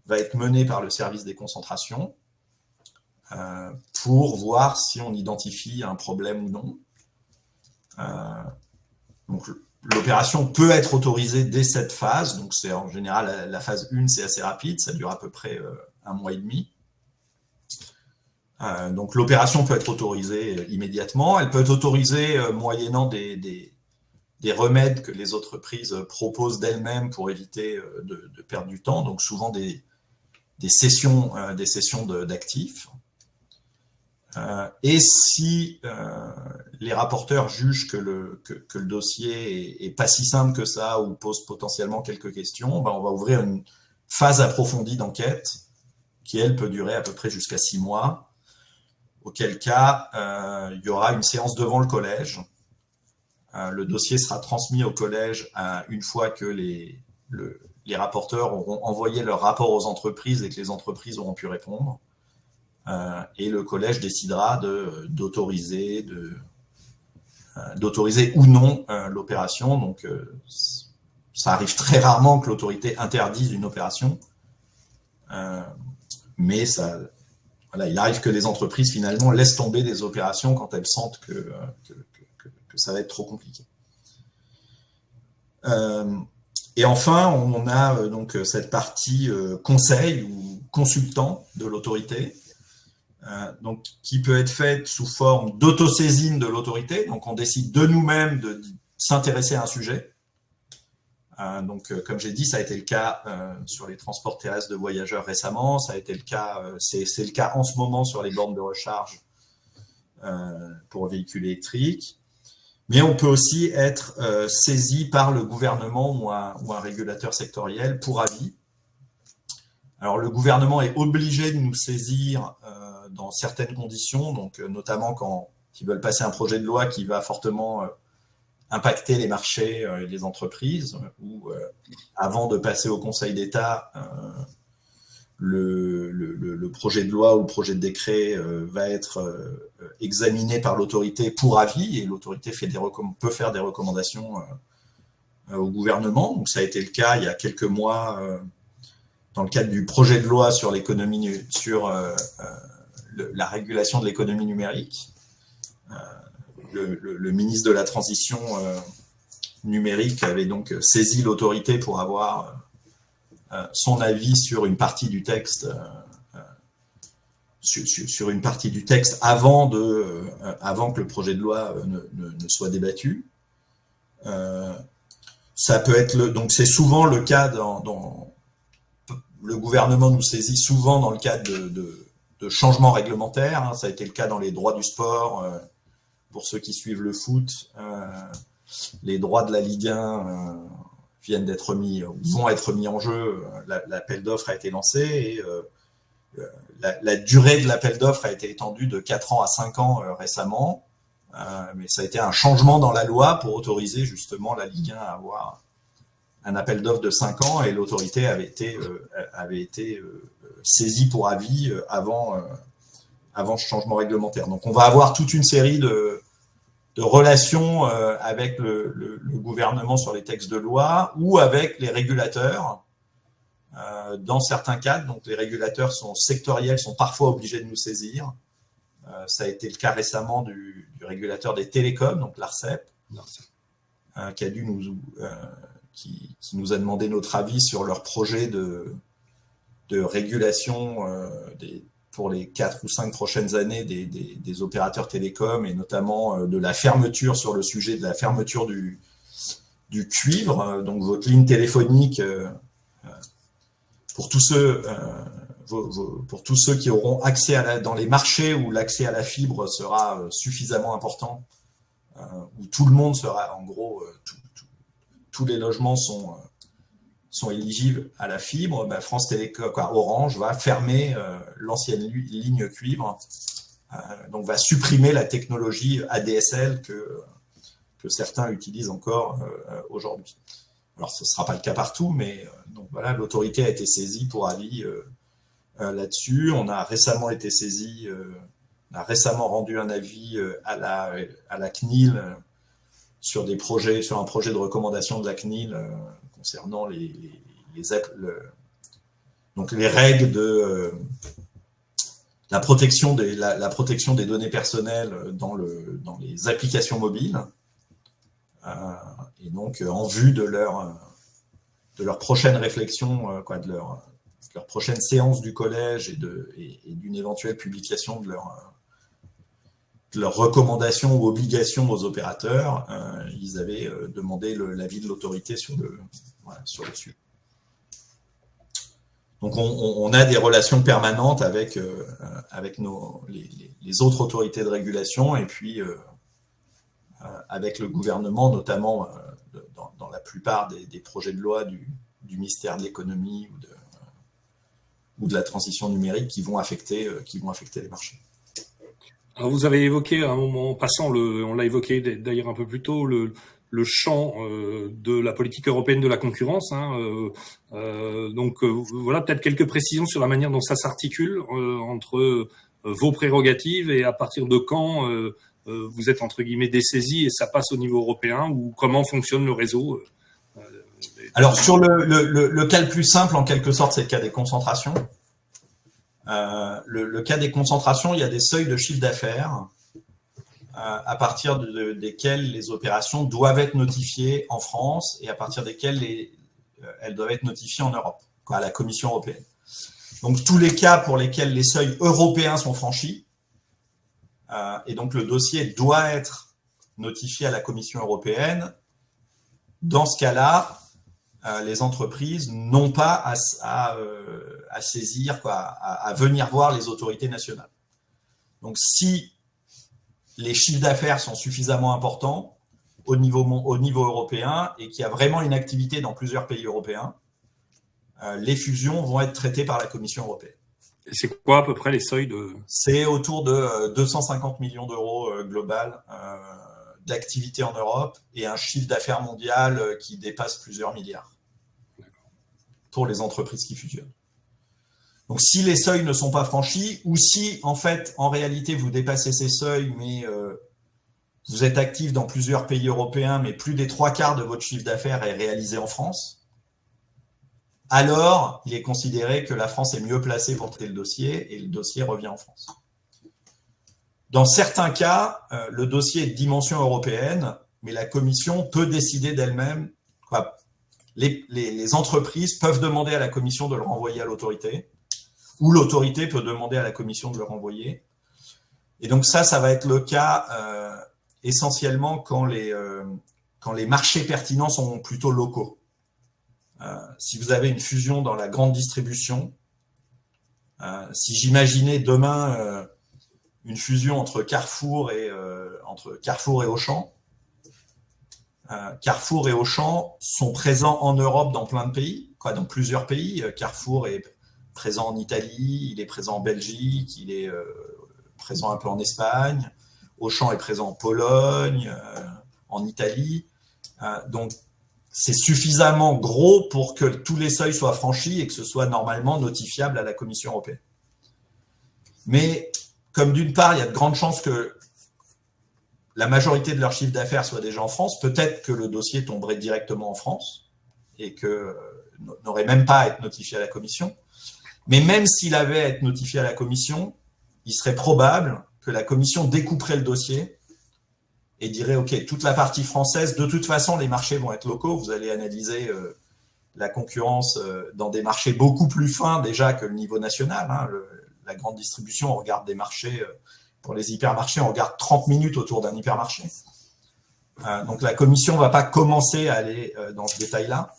va être menée par le service des concentrations pour voir si on identifie un problème ou non. Donc l'opération peut être autorisée dès cette phase, donc c'est en général la phase 1, c'est assez rapide, ça dure à peu près 1 mois et demi. Donc l'opération peut être autorisée immédiatement, elle peut être autorisée moyennant des remèdes que les entreprises proposent d'elles-mêmes pour éviter de perdre du temps, donc souvent des cessions d'actifs. Et si les rapporteurs jugent que le dossier est pas si simple que ça ou pose potentiellement quelques questions, on va ouvrir une phase approfondie d'enquête qui, elle, peut durer à peu près jusqu'à 6 mois, auquel cas il y aura une séance devant le collège. Le dossier sera transmis au collège une fois que les rapporteurs auront envoyé leur rapport aux entreprises et que les entreprises auront pu répondre. Et le collège décidera d'autoriser ou non l'opération. Donc, ça arrive très rarement que l'autorité interdise une opération, mais il arrive que les entreprises finalement laissent tomber des opérations quand elles sentent que ça va être trop compliqué. Et enfin, on a donc cette partie conseil ou consultant de l'autorité, donc qui peut être faite sous forme d'autosaisine de l'autorité. Donc on décide de nous-mêmes de s'intéresser à un sujet. Donc comme j'ai dit, ça a été le cas sur les transports terrestres de voyageurs récemment, ça a été le cas, c'est le cas en ce moment sur les bornes de recharge pour véhicules électriques. Mais on peut aussi être saisi par le gouvernement ou un régulateur sectoriel pour avis. Alors le gouvernement est obligé de nous saisir dans certaines conditions, donc notamment quand ils veulent passer un projet de loi qui va fortement impacter les marchés et les entreprises, ou avant de passer au Conseil d'État, le projet de loi ou le projet de décret va être examiné par l'autorité pour avis, et l'autorité peut faire des recommandations au gouvernement. Donc ça a été le cas il y a quelques mois dans le cadre du projet de loi sur l'économie, sur la régulation de l'économie numérique. Le ministre de la Transition numérique avait donc saisi l'autorité pour avoir son avis sur une partie du texte, sur une partie du texte avant que le projet de loi ne soit débattu. Ça peut être donc c'est souvent le cas le gouvernement nous saisit souvent dans le cadre de changements réglementaires. Hein. Ça a été le cas dans les droits du sport. Pour ceux qui suivent le foot, les droits de la Ligue 1 vont être mis en jeu. L'appel d'offres a été lancé et la durée de l'appel d'offres a été étendue de 4 ans à 5 ans récemment. Mais ça a été un changement dans la loi pour autoriser justement la Ligue 1 à avoir un appel d'offres de 5 ans, et l'autorité avait été saisie pour avis avant ce changement réglementaire. Donc on va avoir toute une série de relations avec le gouvernement sur les textes de loi ou avec les régulateurs dans certains cadres. Donc les régulateurs sont sectoriels, sont parfois obligés de nous saisir. Ça a été le cas récemment du régulateur des télécoms, donc l'ARCEP, qui nous a demandé notre avis sur leur projet de régulation pour les 4 ou 5 prochaines années des opérateurs télécoms, et notamment de la fermeture, sur le sujet de la fermeture du cuivre, donc votre ligne téléphonique, pour tous ceux qui auront accès dans les marchés où l'accès à la fibre sera suffisamment important, où tout le monde sera, en gros, tous les logements sont éligibles à la fibre. France Télécom, Orange va fermer l'ancienne ligne cuivre, donc va supprimer la technologie ADSL que certains utilisent encore aujourd'hui. Alors ce ne sera pas le cas partout, mais donc voilà, l'autorité a été saisie pour avis là-dessus. On a récemment été saisi, on a récemment rendu un avis à la CNIL sur un projet de recommandation de la CNIL concernant donc les règles de la protection des données personnelles dans les applications mobiles, et donc en vue de leur prochaine réflexion, de leur prochaine séance du collège et d'une éventuelle publication de leurs recommandations ou obligations aux opérateurs. Ils avaient demandé l'avis de l'autorité sur le sujet. Donc on a des relations permanentes avec les autres autorités de régulation, et puis avec le gouvernement, notamment dans la plupart des projets de loi du ministère de l'économie ou de la transition numérique qui vont affecter les marchés. Alors vous avez évoqué à un moment passant, on l'a évoqué d'ailleurs un peu plus tôt, le champ de la politique européenne de la concurrence. Donc voilà, peut-être quelques précisions sur la manière dont ça s'articule entre vos prérogatives, et à partir de quand vous êtes entre guillemets dessaisis et ça passe au niveau européen, ou comment fonctionne le réseau. Alors sur le cas le plus simple, en quelque sorte, c'est le cas des concentrations. Le cas des concentrations, il y a des seuils de chiffre d'affaires à partir desquels les opérations doivent être notifiées en France, et à partir desquelles elles doivent être notifiées en Europe, à la Commission européenne. Donc tous les cas pour lesquels les seuils européens sont franchis, et donc le dossier doit être notifié à la Commission européenne, dans ce cas-là, les entreprises n'ont pas à saisir, à venir voir les autorités nationales. Donc si les chiffres d'affaires sont suffisamment importants au niveau européen, et qu'il y a vraiment une activité dans plusieurs pays européens, les fusions vont être traitées par la Commission européenne. Et c'est quoi à peu près les seuils de... C'est autour de 250 millions d'euros global d'activité en Europe, et un chiffre d'affaires mondial qui dépasse plusieurs milliards pour les entreprises qui fusionnent. Donc, si les seuils ne sont pas franchis, ou si, en fait, en réalité, vous dépassez ces seuils, mais vous êtes actif dans plusieurs pays européens, mais plus des 3/4 de votre chiffre d'affaires est réalisé en France, alors il est considéré que la France est mieux placée pour traiter le dossier et le dossier revient en France. Dans certains cas, le dossier est de dimension européenne, mais la Commission peut décider d'elle-même. Les entreprises peuvent demander à la Commission de le renvoyer à l'autorité, ou l'autorité peut demander à la Commission de le renvoyer. Et donc ça va être le cas essentiellement quand les marchés pertinents sont plutôt locaux. Si vous avez une fusion dans la grande distribution, si j'imaginais demain une fusion entre Carrefour et Auchan, Carrefour et Auchan sont présents en Europe dans plein de pays, dans plusieurs pays. Carrefour est présent en Italie, il est présent en Belgique, il est présent un peu en Espagne. Auchan est présent en Pologne, en Italie. Donc, c'est suffisamment gros pour que tous les seuils soient franchis et que ce soit normalement notifiable à la Commission européenne. Mais, comme d'une part, il y a de grandes chances que la majorité de leur chiffre d'affaires soit déjà en France, peut-être que le dossier tomberait directement en France et que n'aurait même pas à être notifié à la Commission. Mais même s'il avait à être notifié à la Commission, il serait probable que la Commission découperait le dossier et dirait « Ok, toute la partie française, de toute façon, les marchés vont être locaux. Vous allez analyser la concurrence dans des marchés beaucoup plus fins déjà que le niveau national. Hein. La grande distribution, on regarde des marchés, pour les hypermarchés, on regarde 30 minutes autour d'un hypermarché. Donc la Commission ne va pas commencer à aller dans ce détail-là.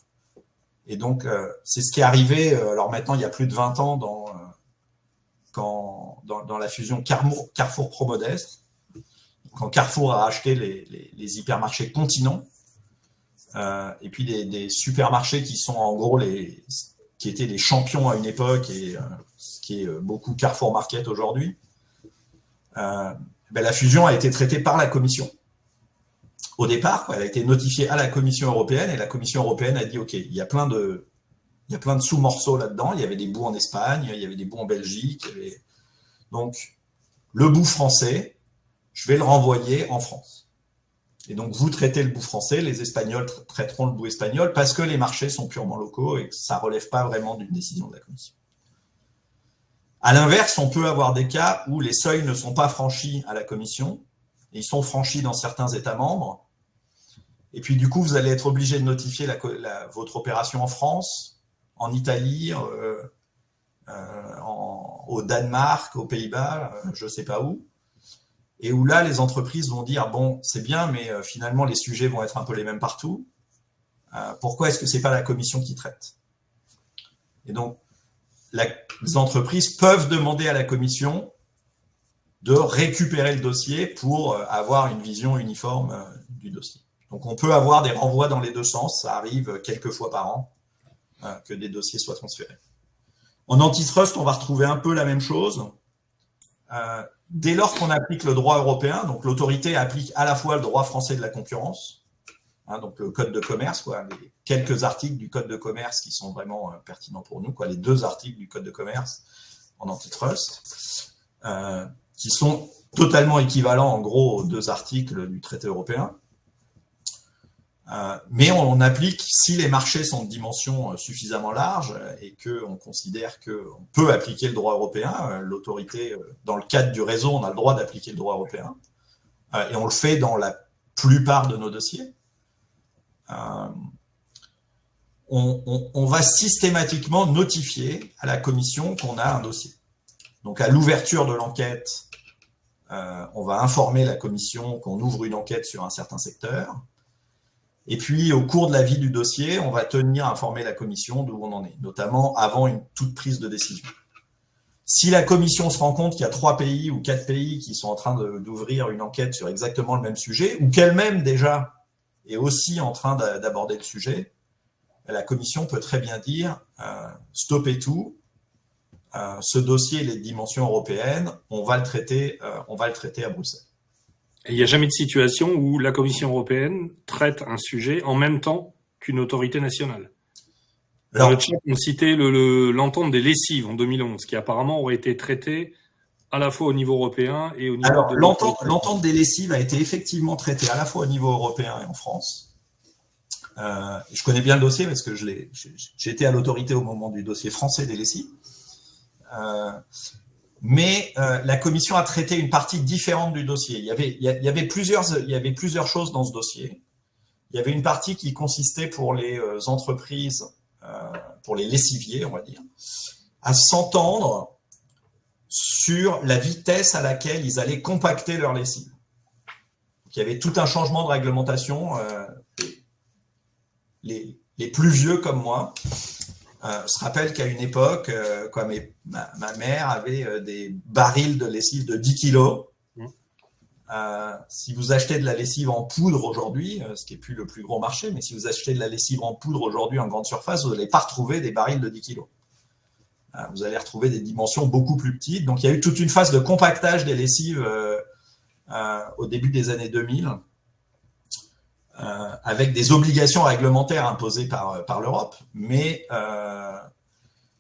Et donc, c'est ce qui est arrivé, alors maintenant, il y a plus de 20 ans, dans la fusion Carrefour Promodès, quand Carrefour a acheté les hypermarchés Continent, et puis des supermarchés qui sont en gros qui étaient les champions à une époque et ce qui est beaucoup Carrefour Market aujourd'hui, la fusion a été traitée par la Commission. Au départ, elle a été notifiée à la Commission européenne et la Commission européenne a dit « Ok, il y a plein de sous-morceaux là-dedans. Il y avait des bouts en Espagne, il y avait des bouts en Belgique. Donc, le bout français, je vais le renvoyer en France. Et donc, vous traitez le bout français, les Espagnols traiteront le bout espagnol parce que les marchés sont purement locaux et que ça ne relève pas vraiment d'une décision de la Commission. À l'inverse, on peut avoir des cas où les seuils ne sont pas franchis à la Commission et ils sont franchis dans certains États membres. Et puis, du coup, vous allez être obligé de notifier votre opération en France, en Italie, au Danemark, aux Pays-Bas, je ne sais pas où. Et où là, les entreprises vont dire, bon, c'est bien, mais finalement, les sujets vont être un peu les mêmes partout. Pourquoi est-ce que ce n'est pas la Commission qui traite? Et donc, les entreprises peuvent demander à la Commission de récupérer le dossier pour avoir une vision uniforme du dossier. Donc, on peut avoir des renvois dans les deux sens. Ça arrive quelques fois par an que des dossiers soient transférés. En antitrust, on va retrouver un peu la même chose. Dès lors qu'on applique le droit européen, donc l'autorité applique à la fois le droit français de la concurrence, donc le code de commerce, les quelques articles du code de commerce qui sont vraiment pertinents pour nous, les 2 articles du code de commerce en antitrust, qui sont totalement équivalents en gros aux 2 articles du traité européen. Mais on applique, si les marchés sont de dimension suffisamment large et qu'on considère qu'on peut appliquer le droit européen, l'autorité, dans le cadre du réseau, on a le droit d'appliquer le droit européen, et on le fait dans la plupart de nos dossiers. On va systématiquement notifier à la Commission qu'on a un dossier. Donc à l'ouverture de l'enquête, on va informer la Commission qu'on ouvre une enquête sur un certain secteur. Et puis, au cours de la vie du dossier, on va tenir à informer la Commission d'où on en est, notamment avant une toute prise de décision. Si la Commission se rend compte qu'il y a 3 pays ou 4 pays qui sont en train d'ouvrir une enquête sur exactement le même sujet, ou qu'elle-même déjà est aussi en train d'aborder le sujet, la Commission peut très bien dire stoppez tout, ce dossier il est de dimension européenne, on va le traiter à Bruxelles. Il n'y a jamais de situation où la Commission européenne traite un sujet en même temps qu'une autorité nationale. Dans le chat, on citait l'entente des lessives en 2011, qui apparemment aurait été traitée à la fois au niveau européen et au niveau Alors, l'entente des lessives a été effectivement traitée à la fois au niveau européen et en France. Je connais bien le dossier parce que j'étais à l'autorité au moment du dossier français des lessives. Mais la Commission a traité une partie différente du dossier. Il y avait plusieurs choses dans ce dossier. Il y avait une partie qui consistait pour les entreprises, pour les lessiviers, on va dire, à s'entendre sur la vitesse à laquelle ils allaient compacter leur lessive. Donc, il y avait tout un changement de réglementation. Les plus vieux comme moi se rappellent qu'à une époque, ma mère avait des barils de lessive de 10 kilos. Si vous achetez de la lessive en poudre aujourd'hui, ce qui n'est plus le plus gros marché, mais si vous achetez de la lessive en poudre aujourd'hui en grande surface, vous n'allez pas retrouver des barils de 10 kilos. Vous allez retrouver des dimensions beaucoup plus petites. Donc, il y a eu toute une phase de compactage des lessives au début des années 2000, avec des obligations réglementaires imposées par l'Europe, mais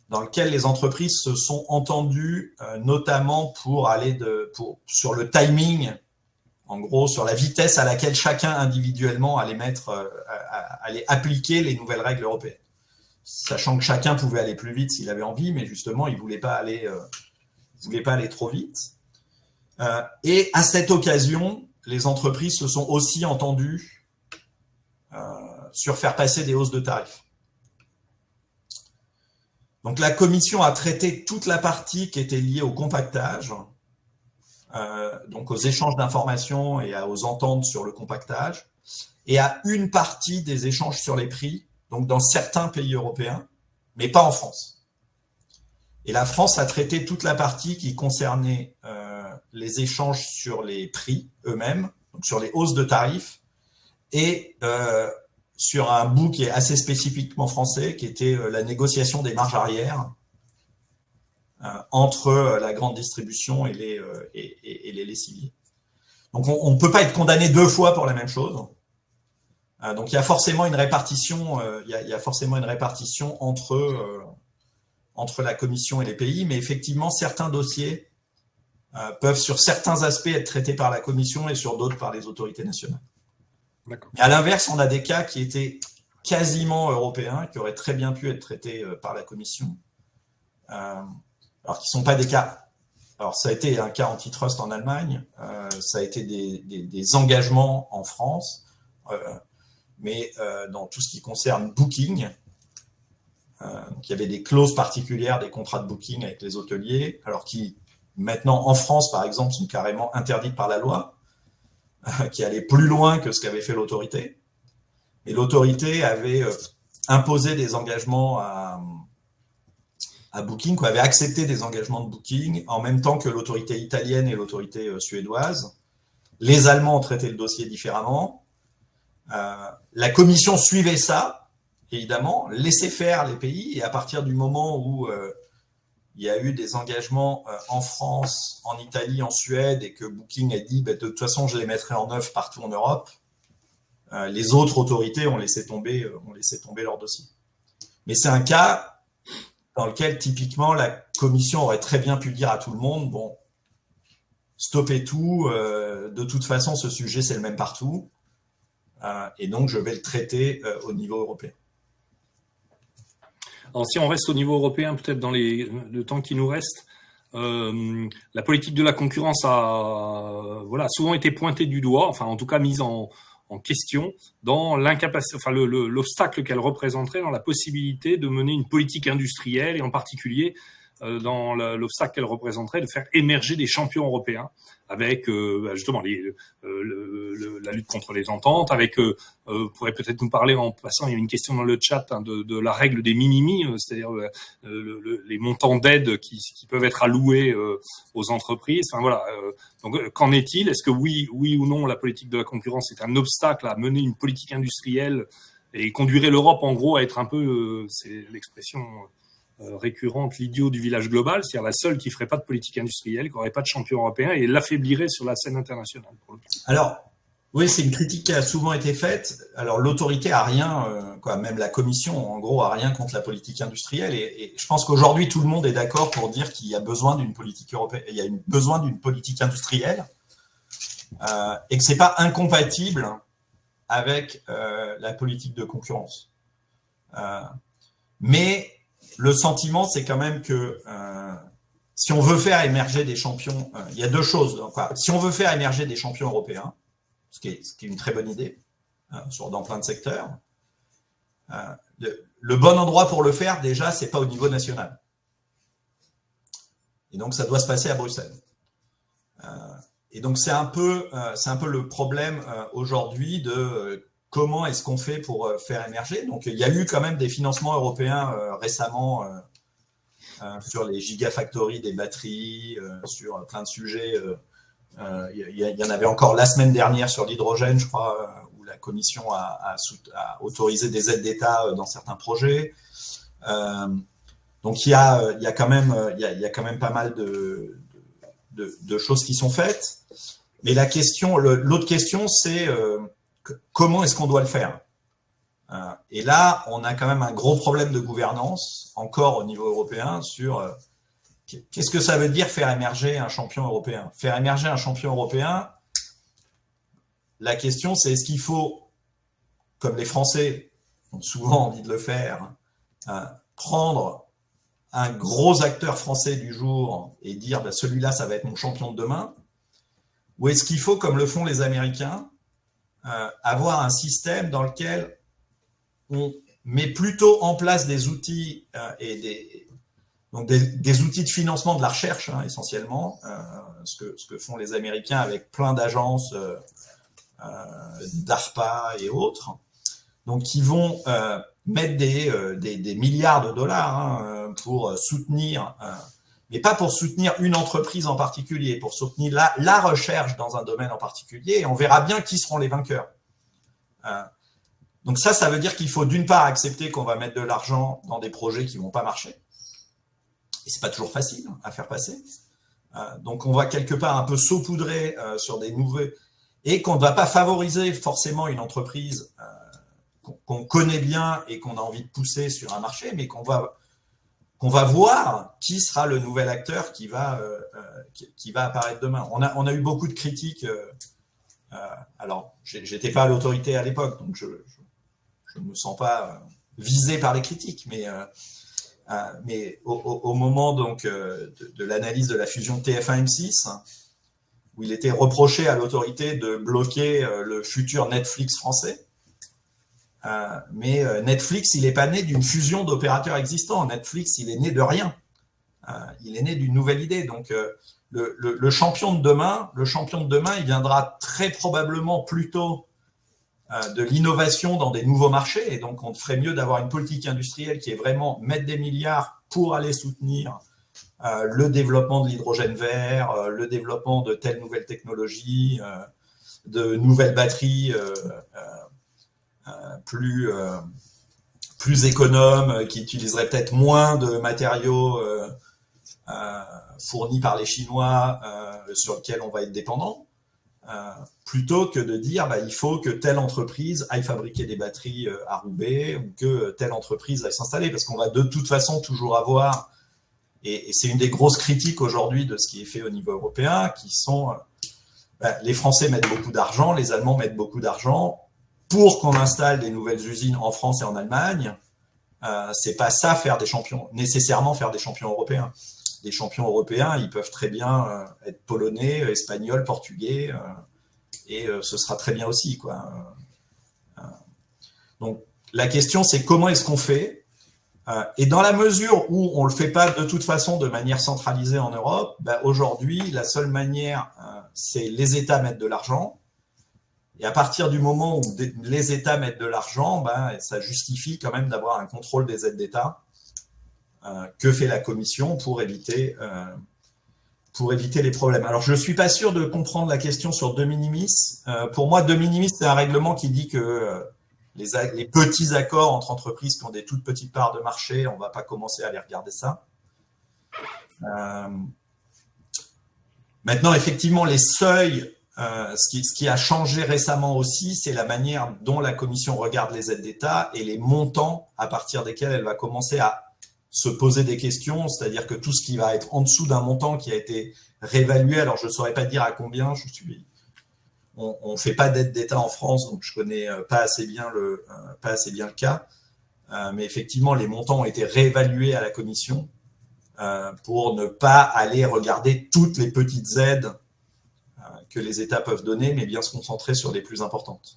dans lequel les entreprises se sont entendues, notamment pour aller sur le timing, en gros, sur la vitesse à laquelle chacun individuellement allait appliquer les nouvelles règles européennes. Sachant que chacun pouvait aller plus vite s'il avait envie, mais justement, il ne voulait pas aller trop vite. Et à cette occasion, les entreprises se sont aussi entendues sur faire passer des hausses de tarifs. Donc la Commission a traité toute la partie qui était liée au compactage, donc aux échanges d'informations et aux ententes sur le compactage, et à une partie des échanges sur les prix, donc dans certains pays européens, mais pas en France. Et la France a traité toute la partie qui concernait les échanges sur les prix eux-mêmes, donc sur les hausses de tarifs, et sur un bout qui est assez spécifiquement français, qui était la négociation des marges arrières entre la grande distribution et les lessiviers. Donc on ne peut pas être condamné deux fois pour la même chose. Donc il y a forcément une répartition, entre la Commission et les pays, mais effectivement certains dossiers peuvent sur certains aspects être traités par la Commission et sur d'autres par les autorités nationales. D'accord. Mais à l'inverse, on a des cas qui étaient quasiment européens, qui auraient très bien pu être traités par la Commission, alors qui ne sont pas des cas. Alors ça a été un cas antitrust en Allemagne, ça a été des engagements en France. Mais dans tout ce qui concerne Booking, il y avait des clauses particulières des contrats de Booking avec les hôteliers, alors qui maintenant en France, par exemple, sont carrément interdites par la loi, qui allaient plus loin que ce qu'avait fait l'autorité. Et l'autorité avait imposé des engagements à Booking, avait accepté des engagements de Booking en même temps que l'autorité italienne et l'autorité suédoise. Les Allemands ont traité le dossier différemment. La Commission suivait ça, évidemment, laissait faire les pays, et à partir du moment où il y a eu des engagements en France, en Italie, en Suède, et que Booking a dit de toute façon je les mettrai en œuvre partout en Europe, les autres autorités ont laissé tomber leur dossier. Mais c'est un cas dans lequel typiquement la Commission aurait très bien pu dire à tout le monde, bon, stoppez tout, de toute façon ce sujet c'est le même partout. Et donc, je vais le traiter au niveau européen. Alors, si on reste au niveau européen, peut-être dans le temps qui nous reste, la politique de la concurrence a souvent été pointée du doigt, enfin en tout cas mise en question dans l'incapacité, enfin l'obstacle qu'elle représenterait dans la possibilité de mener une politique industrielle et en particulier dans l'obstacle qu'elle représenterait de faire émerger des champions européens avec justement la lutte contre les ententes, avec vous pourrez peut-être nous parler en passant, il y a une question dans le chat de la règle des minimis, c'est-à-dire les montants d'aide qui peuvent être alloués aux entreprises. Enfin voilà. Donc qu'en est-il? Est-ce que oui ou non la politique de la concurrence est un obstacle à mener une politique industrielle et conduirait l'Europe en gros à être un peu, c'est l'expression récurrente, l'idiot du village global, c'est-à-dire la seule qui ferait pas de politique industrielle, qui n'aurait pas de champion européen et l'affaiblirait sur la scène internationale. Alors, Oui, c'est une critique qui a souvent été faite. Alors, l'autorité a rien, même la commission, en gros, a rien contre la politique industrielle. Et je pense qu'aujourd'hui, tout le monde est d'accord pour dire qu'il y a besoin d'une politique européenne, il y a besoin d'une politique industrielle, et que c'est pas incompatible avec la politique de concurrence. Mais le sentiment, c'est quand même que si on veut faire émerger des champions, il y a deux choses. Si on veut faire émerger des champions européens, ce qui est une très bonne idée, dans plein de secteurs. Le bon endroit pour le faire, déjà, c'est pas au niveau national. Et donc, ça doit se passer à Bruxelles. Et donc, c'est un peu le problème aujourd'hui de comment est-ce qu'on fait pour faire émerger. Donc, il y a eu quand même des financements européens récemment sur les gigafactories des batteries, sur plein de sujets. Il y en avait encore la semaine dernière sur l'hydrogène, je crois, où la Commission a autorisé des aides d'État dans certains projets. Donc il y a quand même pas mal de choses qui sont faites. Mais l'autre question, c'est comment est-ce qu'on doit le faire? Et là, on a quand même un gros problème de gouvernance, encore au niveau européen, sur qu'est-ce que ça veut dire faire émerger un champion européen? Faire émerger un champion européen, la question c'est est-ce qu'il faut, comme les Français ont souvent envie de le faire, prendre un gros acteur français du jour et dire celui-là ça va être mon champion de demain, ou est-ce qu'il faut, comme le font les Américains, avoir un système dans lequel on met plutôt en place des outils donc des outils de financement de la recherche, essentiellement, ce que font les Américains avec plein d'agences d'ARPA et autres, donc qui vont mettre des milliards de dollars pour soutenir, mais pas pour soutenir une entreprise en particulier, pour soutenir la recherche dans un domaine en particulier, et on verra bien qui seront les vainqueurs. Donc ça veut dire qu'il faut d'une part accepter qu'on va mettre de l'argent dans des projets qui vont pas marcher, et c'est pas toujours facile à faire passer. Donc on va quelque part un peu saupoudrer sur des nouveaux, et qu'on ne va pas favoriser forcément une entreprise qu'on connaît bien et qu'on a envie de pousser sur un marché, mais qu'on va voir qui sera le nouvel acteur qui va apparaître demain. On a eu beaucoup de critiques. Alors, j'étais pas à l'autorité à l'époque, donc je ne me sens pas visé par les critiques, mais au moment donc de l'analyse de la fusion TF1-M6, où il était reproché à l'autorité de bloquer le futur Netflix français. Mais Netflix, il n'est pas né d'une fusion d'opérateurs existants. Netflix, il est né de rien. Il est né d'une nouvelle idée. Donc, le champion de demain, il viendra très probablement plutôt de l'innovation dans des nouveaux marchés. Et donc, on ferait mieux d'avoir une politique industrielle qui est vraiment mettre des milliards pour aller soutenir le développement de l'hydrogène vert, le développement de telles nouvelles technologies, de nouvelles batteries plus économes, qui utiliseraient peut-être moins de matériaux fournis par les Chinois sur lesquels on va être dépendant, plutôt que de dire il faut que telle entreprise aille fabriquer des batteries à Roubaix, ou que telle entreprise aille s'installer, parce qu'on va de toute façon toujours avoir, et c'est une des grosses critiques aujourd'hui de ce qui est fait au niveau européen, qui sont les Français mettent beaucoup d'argent, les Allemands mettent beaucoup d'argent pour qu'on installe des nouvelles usines en France et en Allemagne. C'est pas ça nécessairement faire des champions européens. Des champions européens, ils peuvent très bien être polonais, espagnols, portugais, et ce sera très bien aussi, quoi. Donc la question, c'est comment est-ce qu'on fait, et dans la mesure où on le fait pas de toute façon de manière centralisée en Europe, aujourd'hui la seule manière, c'est les États mettent de l'argent. Et à partir du moment où les États mettent de l'argent, ça justifie quand même d'avoir un contrôle des aides d'État. Que fait la Commission pour éviter les problèmes? Alors, je ne suis pas sûr de comprendre la question sur de minimis. Pour moi, de minimis, c'est un règlement qui dit que les petits accords entre entreprises qui ont des toutes petites parts de marché, on ne va pas commencer à aller regarder ça. Maintenant, effectivement, les seuils Ce qui a changé récemment aussi, c'est la manière dont la Commission regarde les aides d'État et les montants à partir desquels elle va commencer à se poser des questions, c'est-à-dire que tout ce qui va être en dessous d'un montant qui a été réévalué, alors je ne saurais pas dire à combien, on ne fait pas d'aide d'État en France, donc je connais pas assez bien le cas, mais effectivement les montants ont été réévalués à la Commission pour ne pas aller regarder toutes les petites aides que les États peuvent donner, mais bien se concentrer sur les plus importantes.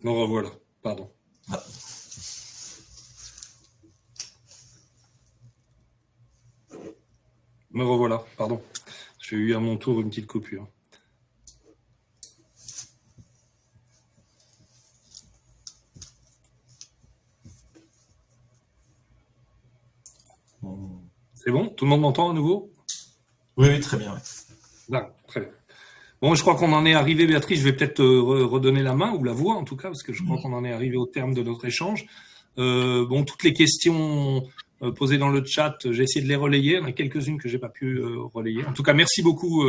Me revoilà, pardon. Ah. Me revoilà, pardon. J'ai eu à mon tour une petite coupure. C'est bon? Tout le monde m'entend à nouveau? Oui, très bien. Oui. D'accord, très bien. Bon, je crois qu'on en est arrivé, Béatrice, je vais peut-être redonner la main, ou la voix en tout cas, parce que je crois qu'on en est arrivé au terme de notre échange. Bon, toutes les questions posées dans le chat, j'ai essayé de les relayer. Il y en a quelques-unes que j'ai pas pu relayer. En tout cas, merci beaucoup,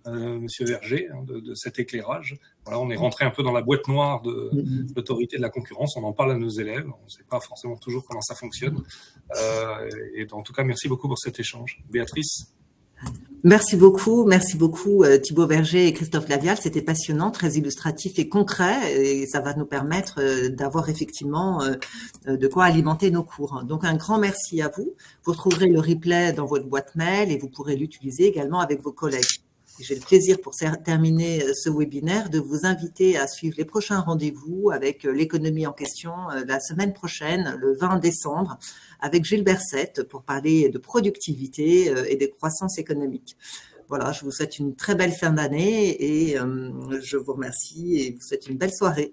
Monsieur Verger, de cet éclairage. Voilà, on est rentré un peu dans la boîte noire de l'autorité de la concurrence. On en parle à nos élèves. On ne sait pas forcément toujours comment ça fonctionne. Et en tout cas, merci beaucoup pour cet échange. Béatrice? Merci beaucoup Thibaut Verger et Christophe Lavial, c'était passionnant, très illustratif et concret et ça va nous permettre d'avoir effectivement de quoi alimenter nos cours. Donc un grand merci à vous, vous trouverez le replay dans votre boîte mail et vous pourrez l'utiliser également avec vos collègues. J'ai le plaisir pour terminer ce webinaire de vous inviter à suivre les prochains rendez-vous avec l'économie en question la semaine prochaine, le 20 décembre, avec Gilles Berset pour parler de productivité et de croissance économique. Voilà, je vous souhaite une très belle fin d'année et je vous remercie et vous souhaite une belle soirée.